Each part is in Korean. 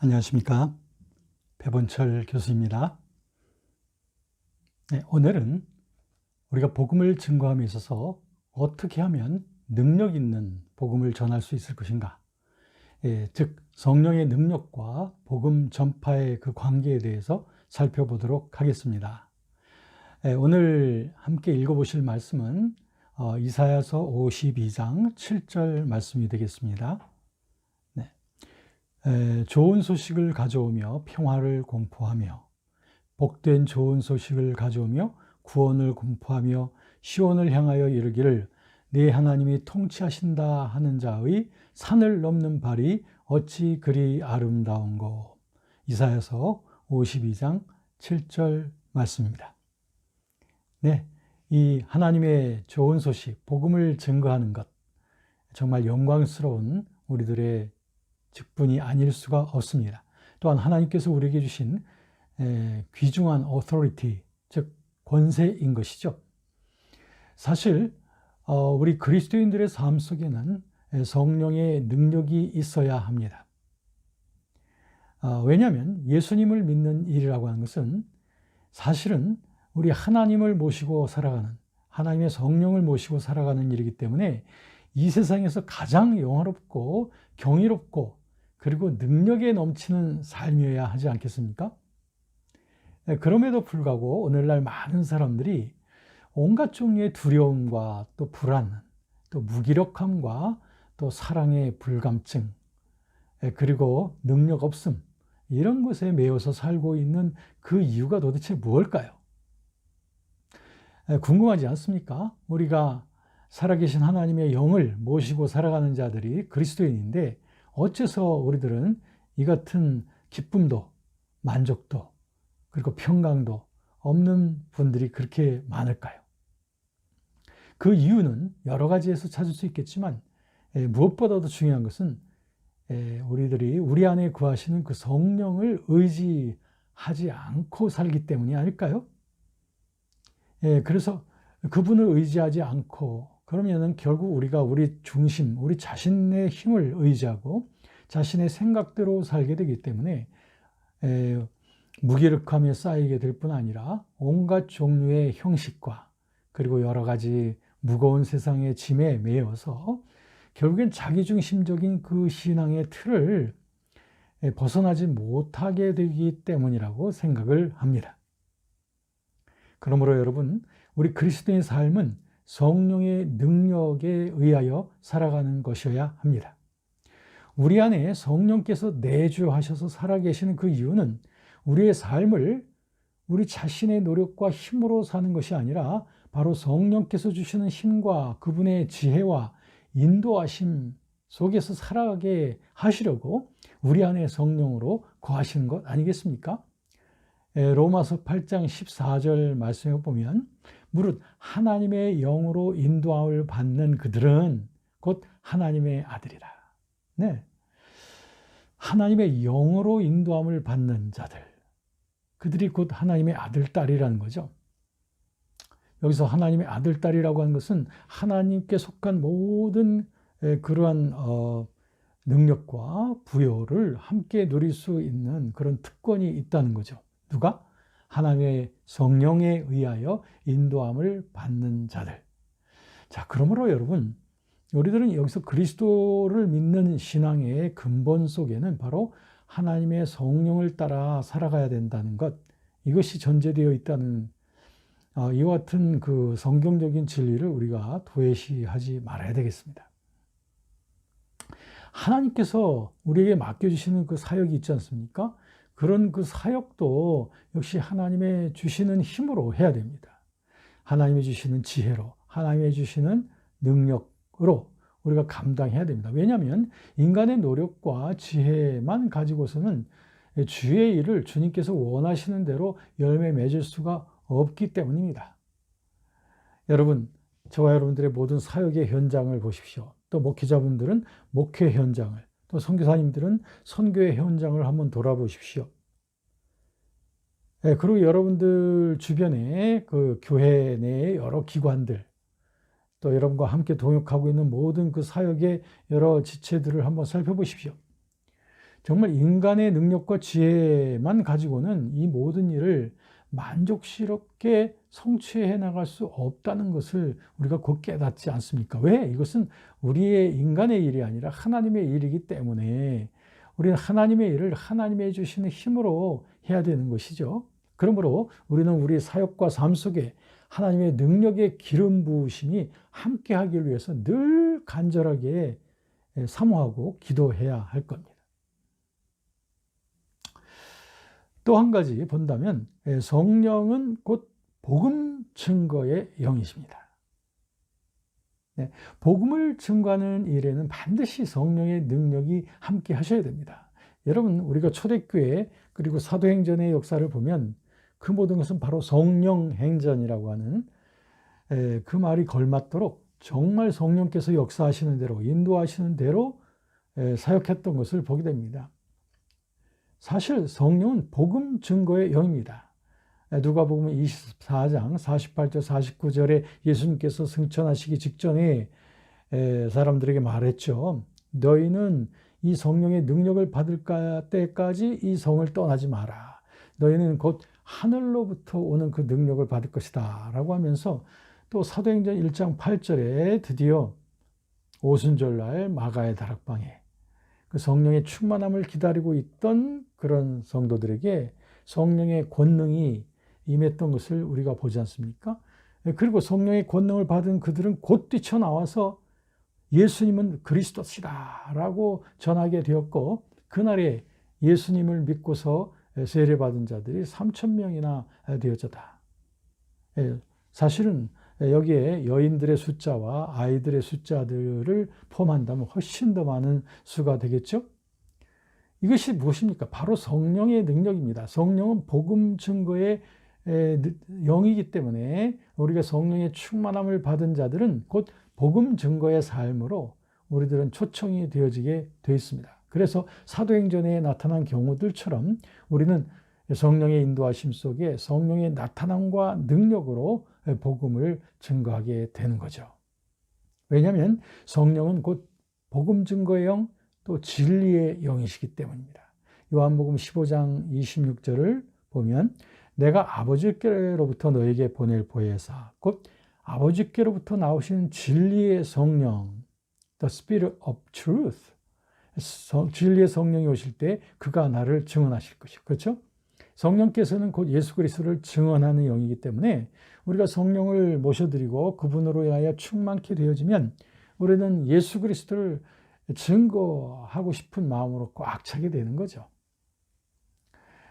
안녕하십니까. 배본철 교수입니다. 네, 오늘은 우리가 복음을 증거함에 있어서 어떻게 하면 능력 있는 복음을 전할 수 있을 것인가, 즉 성령의 능력과 복음 전파의 그 관계에 대해서 살펴보도록 하겠습니다. 오늘 함께 읽어보실 말씀은 이사야서 52장 7절 말씀이 되겠습니다. 좋은 소식을 가져오며 평화를 공포하며 복된 좋은 소식을 가져오며 구원을 공포하며 시온을 향하여 이르기를 네 하나님이 통치하신다 하는 자의 산을 넘는 발이 어찌 그리 아름다운고. 이사야서 52장 7절 말씀입니다. 네, 이 하나님의 좋은 소식, 복음을 증거하는 것, 정말 영광스러운 우리들의 직분이 아닐 수가 없습니다. 또한 하나님께서 우리에게 주신 귀중한 authority, 즉 권세인 것이죠. 사실 우리 그리스도인들의 삶 속에는 성령의 능력이 있어야 합니다. 왜냐하면 예수님을 믿는 일이라고 하는 것은 사실은 우리 하나님을 모시고 살아가는, 하나님의 성령을 모시고 살아가는 일이기 때문에 이 세상에서 가장 영화롭고 경이롭고 그리고 능력에 넘치는 삶이어야 하지 않겠습니까? 그럼에도 불구하고 오늘날 많은 사람들이 온갖 종류의 두려움과 또 불안, 또 무기력함과 또 사랑의 불감증, 그리고 능력 없음, 이런 것에 매여서 살고 있는 그 이유가 도대체 무엇일까요? 궁금하지 않습니까? 우리가 살아계신 하나님의 영을 모시고 살아가는 자들이 그리스도인인데 어째서 우리들은 이 같은 기쁨도 만족도 그리고 평강도 없는 분들이 그렇게 많을까요? 그 이유는 여러 가지에서 찾을 수 있겠지만 무엇보다도 중요한 것은 우리들이 우리 안에 거하시는 그 성령을 의지하지 않고 살기 때문이 아닐까요? 그래서 그분을 의지하지 않고 그러면은 결국 우리가 우리 중심, 우리 자신의 힘을 의지하고 자신의 생각대로 살게 되기 때문에 무기력함에 쌓이게 될 뿐 아니라 온갖 종류의 형식과 그리고 여러 가지 무거운 세상의 짐에 매여서 결국엔 자기중심적인 그 신앙의 틀을 벗어나지 못하게 되기 때문이라고 생각을 합니다. 그러므로 여러분, 우리 그리스도인의 삶은 성령의 능력에 의하여 살아가는 것이어야 합니다. 우리 안에 성령께서 내주하셔서 살아계시는 그 이유는 우리의 삶을 우리 자신의 노력과 힘으로 사는 것이 아니라 바로 성령께서 주시는 힘과 그분의 지혜와 인도하심 속에서 살아가게 하시려고 우리 안에 성령으로 거하시는 것 아니겠습니까? 로마서 8장 14절 말씀에 보면 무릇 하나님의 영으로 인도함을 받는 그들은 곧 하나님의 아들이라. 네, 하나님의 영으로 인도함을 받는 자들, 그들이 곧 하나님의 아들, 딸이라는 거죠. 여기서 하나님의 아들, 딸이라고 하는 것은 하나님께 속한 모든 그러한 능력과 부여를 함께 누릴 수 있는 그런 특권이 있다는 거죠. 누가? 하나님의 성령에 의하여 인도함을 받는 자들. 자, 그러므로 여러분, 우리들은 여기서 그리스도를 믿는 신앙의 근본 속에는 바로 하나님의 성령을 따라 살아가야 된다는 것, 이것이 전제되어 있다는 이와 같은 그 성경적인 진리를 우리가 도외시하지 말아야 되겠습니다. 하나님께서 우리에게 맡겨주시는 그 사역이 있지 않습니까? 그런 그 사역도 역시 하나님의 주시는 힘으로 해야 됩니다. 하나님이 주시는 지혜로, 하나님이 주시는 능력으로 우리가 감당해야 됩니다. 왜냐하면 인간의 노력과 지혜만 가지고서는 주의 일을 주님께서 원하시는 대로 열매 맺을 수가 없기 때문입니다. 여러분, 저와 여러분들의 모든 사역의 현장을 보십시오. 또 목회자분들은 목회 현장을, 또 선교사님들은 선교의 현장을 한번 돌아보십시오. 그리고 여러분들 주변에 그 교회 내의 여러 기관들, 또 여러분과 함께 동역하고 있는 모든 그 사역의 여러 지체들을 한번 살펴보십시오. 정말 인간의 능력과 지혜만 가지고는 이 모든 일을 만족스럽게 성취해 나갈 수 없다는 것을 우리가 곧 깨닫지 않습니까? 왜? 이것은 우리의 인간의 일이 아니라 하나님의 일이기 때문에 우리는 하나님의 일을 하나님의 주시는 힘으로 해야 되는 것이죠. 그러므로 우리는 우리 사역과 삶 속에 하나님의 능력의 기름 부으심이 함께 하기 위해서 늘 간절하게 사모하고 기도해야 할 겁니다. 또 한 가지 본다면 성령은 곧 복음 증거의 영이십니다. 복음을 증거하는 일에는 반드시 성령의 능력이 함께 하셔야 됩니다. 여러분, 우리가 초대교회 그리고 사도행전의 역사를 보면 그 모든 것은 바로 성령행전이라고 하는 그 말이 걸맞도록 정말 성령께서 역사하시는 대로 인도하시는 대로 사역했던 것을 보게 됩니다. 사실 성령은 복음 증거의 영입니다. 누가복음 24장 48절 49절에 예수님께서 승천하시기 직전에 사람들에게 말했죠. 너희는 이 성령의 능력을 받을 때까지 이 성을 떠나지 마라. 너희는 곧 하늘로부터 오는 그 능력을 받을 것이다 라고 하면서 또 사도행전 1장 8절에 드디어 오순절날 마가의 다락방에 그 성령의 충만함을 기다리고 있던 그런 성도들에게 성령의 권능이 임했던 것을 우리가 보지 않습니까? 그리고 성령의 권능을 받은 그들은 곧 뛰쳐나와서 예수님은 그리스도시다 라고 전하게 되었고, 그날에 예수님을 믿고서 세례받은 자들이 3,000명이나 되어졌다. 사실은 여기에 여인들의 숫자와 아이들의 숫자들을 포함한다면 훨씬 더 많은 수가 되겠죠? 이것이 무엇입니까? 바로 성령의 능력입니다. 성령은 복음 증거의 영이기 때문에 우리가 성령의 충만함을 받은 자들은 곧 복음 증거의 삶으로 우리들은 초청이 되어지게 되어 있습니다. 그래서 사도행전에 나타난 경우들처럼 우리는 성령의 인도하심 속에 성령의 나타남과 능력으로 복음을 증거하게 되는 거죠. 왜냐하면 성령은 곧 복음 증거의 영, 또 진리의 영이시기 때문입니다. 요한복음 15장 26절을 보면 내가 아버지께로부터 너에게 보낼 보혜사, 곧 아버지께로부터 나오시는 진리의 성령, the Spirit of Truth, 진리의 성령이 오실 때 그가 나를 증언하실 것이요. 그렇죠? 성령께서는 곧 예수 그리스도를 증언하는 영이기 때문에 우리가 성령을 모셔드리고 그분으로 인하여 충만케 되어지면 우리는 예수 그리스도를 증거하고 싶은 마음으로 꽉 차게 되는 거죠.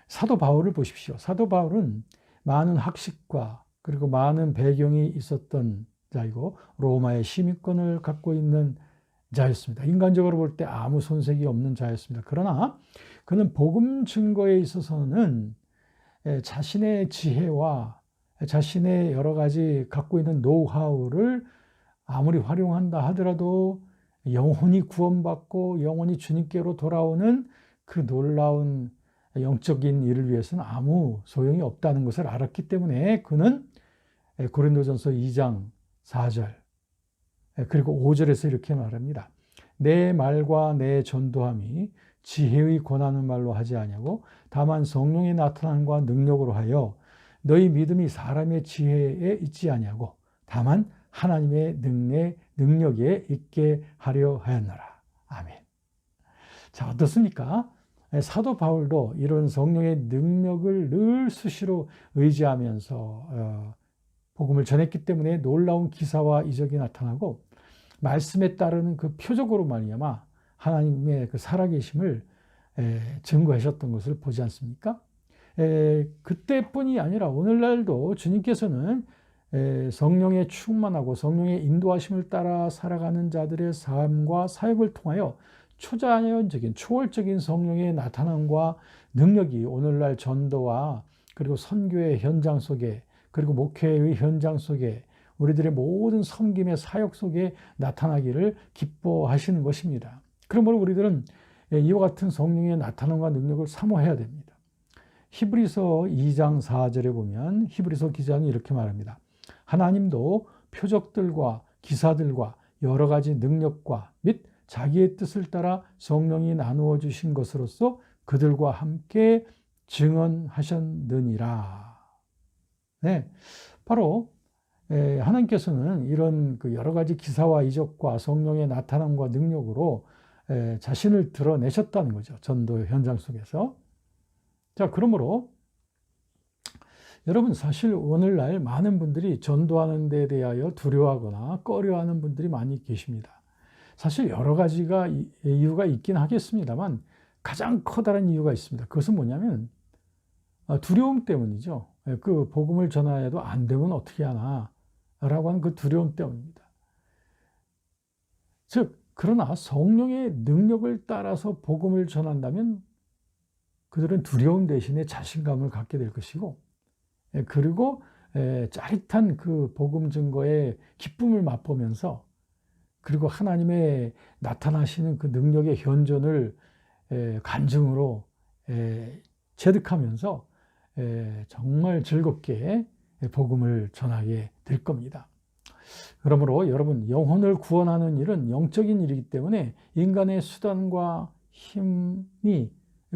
사도 바울을 보십시오. 사도 바울은 많은 학식과 그리고 많은 배경이 있었던 자이고 로마의 시민권을 갖고 있는 자였습니다. 인간적으로 볼 때 아무 손색이 없는 자였습니다. 그러나 그는 복음 증거에 있어서는 자신의 지혜와 자신의 여러 가지 갖고 있는 노하우를 아무리 활용한다 하더라도 영혼이 구원받고 영혼이 주님께로 돌아오는 그 놀라운 영적인 일을 위해서는 아무 소용이 없다는 것을 알았기 때문에 그는 고린도전서 2장 4절 그리고 5절에서 이렇게 말합니다. 내 말과 내 전도함이 지혜의 권하는 말로 하지 아니하고 다만 성령의 나타남과 능력으로 하여 너희 믿음이 사람의 지혜에 있지 아니하고 다만 하나님의 능력에 있게 하려 하였노라. 아멘. 자, 어떻습니까? 사도 바울도 이런 성령의 능력을 늘 수시로 의지하면서 복음을 전했기 때문에 놀라운 기사와 이적이 나타나고 말씀에 따르는 그 표적으로 말미암아 하나님의 그 살아계심을 증거하셨던 것을 보지 않습니까? 그때뿐이 아니라 오늘날도 주님께서는 성령에 충만하고 성령의 인도하심을 따라 살아가는 자들의 삶과 사역을 통하여 초자연적인 초월적인 성령의 나타남과 능력이 오늘날 전도와 그리고 선교의 현장 속에 그리고 목회의 현장 속에 우리들의 모든 섬김의 사역 속에 나타나기를 기뻐하시는 것입니다. 그러므로 우리들은 이와 같은 성령의 나타남과 능력을 사모해야 됩니다. 히브리서 2장 4절에 보면 히브리서 기자는 이렇게 말합니다. 하나님도 표적들과 기사들과 여러 가지 능력과 및 자기의 뜻을 따라 성령이 나누어 주신 것으로서 그들과 함께 증언하셨느니라. 네, 바로 하나님께서는 이런 그 여러 가지 기사와 이적과 성령의 나타남과 능력으로 자신을 드러내셨다는 거죠. 전도 현장 속에서. 자, 그러므로 여러분, 사실 오늘날 많은 분들이 전도하는 데 대하여 두려워하거나 꺼려하는 분들이 많이 계십니다. 사실 여러 가지가 이유가 있긴 하겠습니다만 가장 커다란 이유가 있습니다. 그것은 뭐냐면 두려움 때문이죠. 그 복음을 전하여도 안 되면 어떻게 하나 라고 하는 그 두려움 때문입니다. 즉, 그러나 성령의 능력을 따라서 복음을 전한다면 그들은 두려움 대신에 자신감을 갖게 될 것이고, 그리고 짜릿한 그 복음 증거의 기쁨을 맛보면서, 그리고 하나님의 나타나시는 그 능력의 현존을 간증으로 체득하면서 정말 즐겁게 복음을 전하게 될 겁니다. 그러므로 여러분, 영혼을 구원하는 일은 영적인 일이기 때문에 인간의 수단과 힘이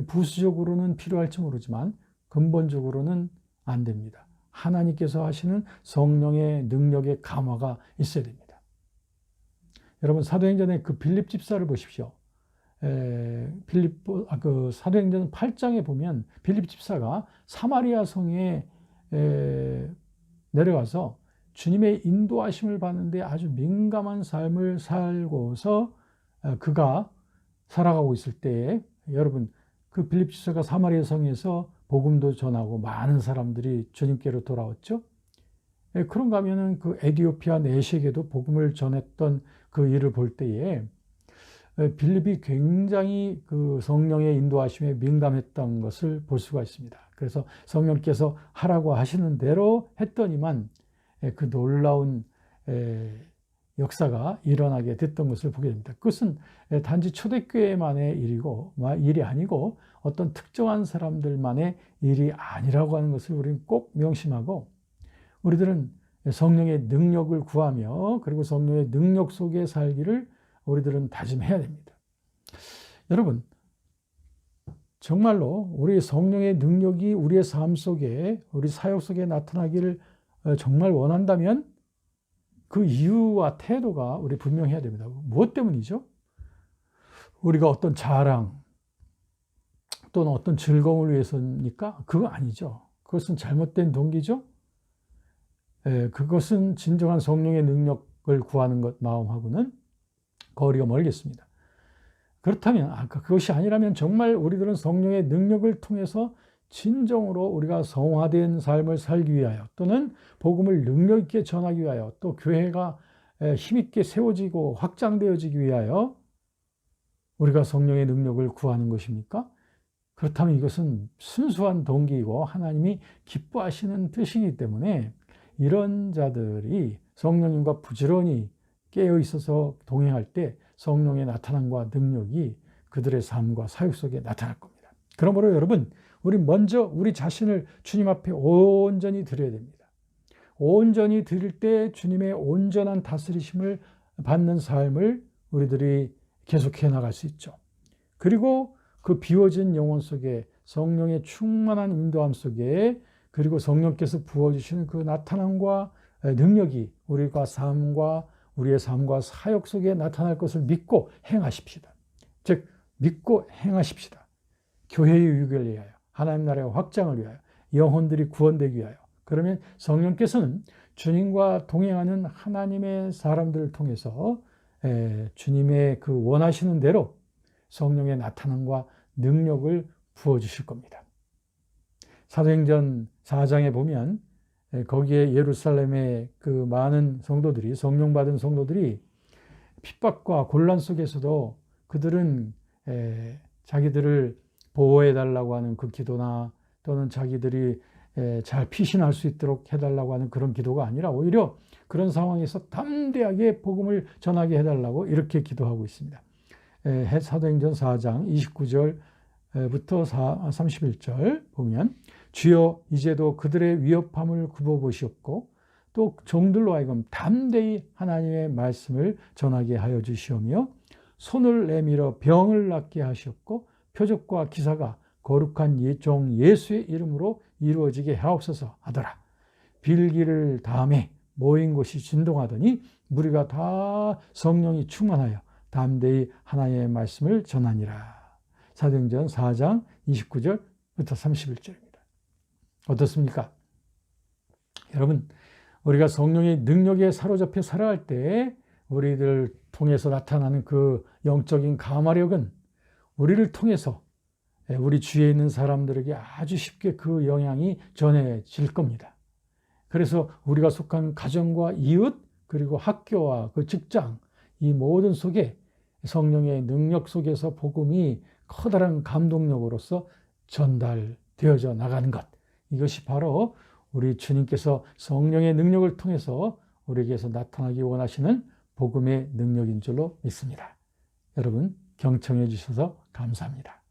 부수적으로는 필요할지 모르지만 근본적으로는 안 됩니다. 하나님께서 하시는 성령의 능력의 감화가 있어야 됩니다. 여러분, 사도행전의 그 빌립 집사를 보십시오. 그 사도행전 8장에 보면 빌립 집사가 사마리아 성에 내려가서 주님의 인도하심을 받는데 아주 민감한 삶을 살고서 그가 살아가고 있을 때에, 여러분, 그 빌립 집사가 사마리아 성에서 복음도 전하고 많은 사람들이 주님께로 돌아왔죠. 그런가 하면은 그 에디오피아 내시에게도 복음을 전했던 그 일을 볼 때에 빌립이 굉장히 그 성령의 인도하심에 민감했던 것을 볼 수가 있습니다. 그래서 성령께서 하라고 하시는 대로 했더니만 그 놀라운 역사가 일어나게 됐던 것을 보게 됩니다. 그것은 단지 초대교회만의 일이 아니고 어떤 특정한 사람들만의 일이 아니라고 하는 것을 우리는 꼭 명심하고, 우리들은 성령의 능력을 구하며 그리고 성령의 능력 속에 살기를 우리들은 다짐해야 됩니다. 여러분, 정말로 우리 성령의 능력이 우리의 삶 속에, 우리 사역 속에 나타나기를 정말 원한다면 그 이유와 태도가 우리 분명해야 됩니다. 무엇 때문이죠? 우리가 어떤 자랑 또는 어떤 즐거움을 위해서입니까? 그거 아니죠. 그것은 잘못된 동기죠. 그것은 진정한 성령의 능력을 구하는 것 마음하고는 거리가 멀겠습니다. 그렇다면, 그것이 아니라면 정말 우리들은 성령의 능력을 통해서 진정으로 우리가 성화된 삶을 살기 위하여, 또는 복음을 능력 있게 전하기 위하여, 또 교회가 힘있게 세워지고 확장되어지기 위하여 우리가 성령의 능력을 구하는 것입니까? 그렇다면 이것은 순수한 동기이고 하나님이 기뻐하시는 뜻이기 때문에 이런 자들이 성령님과 부지런히 깨어 있어서 동행할 때 성령의 나타남과 능력이 그들의 삶과 사역 속에 나타날 겁니다. 그러므로 여러분, 우리 먼저 우리 자신을 주님 앞에 온전히 드려야 됩니다. 온전히 드릴 때 주님의 온전한 다스리심을 받는 삶을 우리들이 계속해 나갈 수 있죠. 그리고 그 비워진 영혼 속에 성령의 충만한 인도함 속에, 그리고 성령께서 부어주시는 그 나타남과 능력이 우리의 삶과 사역 속에 나타날 것을 믿고 행하십시다. 즉, 믿고 행하십시다. 교회의 유익을 위하여, 하나님 나라의 확장을 위하여, 영혼들이 구원되기 위하여. 그러면 성령께서는 주님과 동행하는 하나님의 사람들을 통해서 주님의 그 원하시는 대로 성령의 나타남과 능력을 부어주실 겁니다. 사도행전 4장에 보면 거기에 예루살렘의 그 많은 성도들이, 성령 받은 성도들이 핍박과 곤란 속에서도 그들은 자기들을 보호해달라고 하는 그 기도나, 또는 자기들이 잘 피신할 수 있도록 해달라고 하는 그런 기도가 아니라 오히려 그런 상황에서 담대하게 복음을 전하게 해달라고 이렇게 기도하고 있습니다. 사도행전 4장 29절부터 31절 보면, 주여 이제도 그들의 위협함을 굽어보시옵고 또 종들로 하여금 담대히 하나님의 말씀을 전하게 하여 주시오며 손을 내밀어 병을 낫게 하셨고 표적과 기사가 거룩한 종 예수의 이름으로 이루어지게 하옵소서 하더라. 빌기를 다음에 모인 곳이 진동하더니 무리가 다 성령이 충만하여 담대히 하나님의 말씀을 전하니라. 사도행전 4장 29절부터 31절입니다. 어떻습니까? 여러분, 우리가 성령의 능력에 사로잡혀 살아갈 때 우리들 통해서 나타나는 그 영적인 감화력은 우리를 통해서 우리 주위에 있는 사람들에게 아주 쉽게 그 영향이 전해질 겁니다. 그래서 우리가 속한 가정과 이웃 그리고 학교와 그 직장 이 모든 속에 성령의 능력 속에서 복음이 커다란 감동력으로서 전달되어져 나가는 것, 이것이 바로 우리 주님께서 성령의 능력을 통해서 우리에게서 나타나기 원하시는 복음의 능력인 줄로 믿습니다. 여러분 경청해 주셔서 감사합니다.